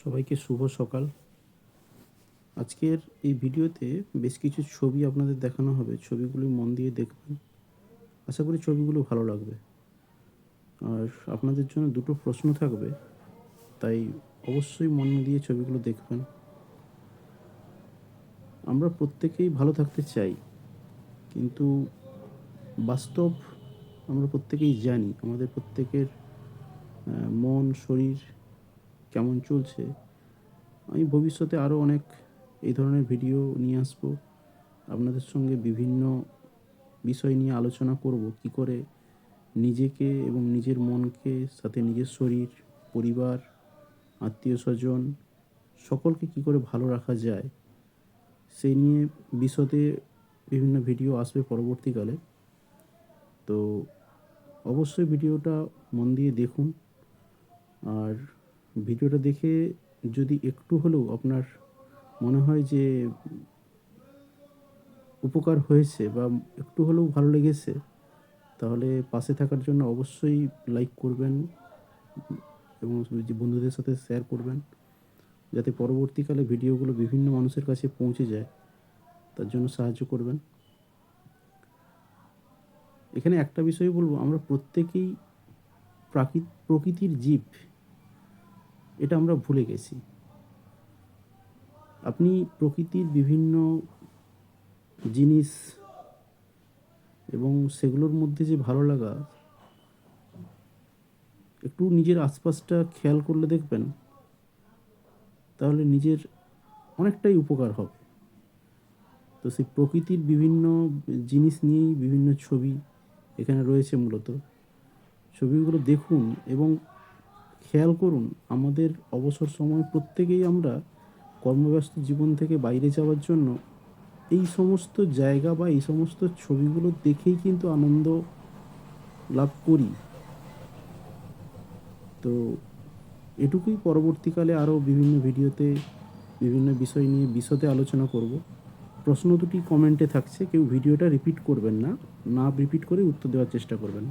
সবাইকে শুভ সকাল। আজকের এই ভিডিওতে বেশ কিছু ছবি আপনাদের দেখানো হবে। ছবিগুলি মন দিয়ে দেখবেন। আশা করি ছবিগুলো ভালো লাগবে। আর আপনাদের জন্য দুটো প্রশ্ন থাকবে, তাই অবশ্যই মন দিয়ে ছবিগুলো দেখবেন। আমরা প্রত্যেকেই ভালো থাকতে চাই, কিন্তু বাস্তব আমরা প্রত্যেকেই জানি আমাদের প্রত্যেকের মন শরীর কেমন চলছে। আমি ভবিষ্যতে আরও অনেক এই ধরনের ভিডিও নিয়ে আসবো। আপনাদের সঙ্গে বিভিন্ন বিষয় নিয়ে আলোচনা করব, কি করে নিজেকে এবং নিজের মনকে, সাথে নিজের শরীর, পরিবার, আত্মীয় স্বজন সকলকে কি করে ভালো রাখা যায়, সেই নিয়ে বিশদে বিভিন্ন ভিডিও আসবে পরবর্তীকালে। তো অবশ্যই ভিডিওটা মন দিয়ে দেখুন। আর ভিডিওটা দেখে যদি একটু হলেও আপনার মনে হয় যে উপকার হয়েছে বা একটু হলেও ভালো লেগেছে, তাহলে পাশে থাকার জন্য অবশ্যই লাইক করবেন এবং যে বন্ধুদের সাথে শেয়ার করবেন, যাতে পরবর্তীকালে ভিডিওগুলো বিভিন্ন মানুষের কাছে পৌঁছে যায়, তার জন্য সাহায্য করবেন। এখানে একটা বিষয় বলবো, আমরা প্রত্যেকেই প্রকৃতির জীব, এটা আমরা ভুলে গেছি। আপনি প্রকৃতির বিভিন্ন জিনিস এবং সেগুলোর মধ্যে যে ভালো লাগা, একটু নিজের আশপাশটা খেয়াল করলে দেখবেন, তাহলে নিজের অনেকটাই উপকার হবে। তো সেই প্রকৃতির বিভিন্ন জিনিস নিয়েই বিভিন্ন ছবি এখানে রয়েছে। মূলত ছবিগুলো দেখুন এবং খেয়াল করুন। আমাদের অবসর সময় প্রত্যেকেই আমরা কর্মব্যস্ত জীবন থেকে বাইরে যাওয়ার জন্য এই সমস্ত জায়গা বা এই সমস্ত ছবিগুলো দেখেই কিন্তু আনন্দ লাভ করি। তো এটুকুই, পরবর্তীকালে আরও বিভিন্ন ভিডিওতে বিভিন্ন বিষয় নিয়ে বিশদে আলোচনা করব। প্রশ্ন দুটি কমেন্টে থাকছে, কেউ ভিডিওটা রিপিট করবেন না, রিপিট করে উত্তর দেওয়ার চেষ্টা করবেন।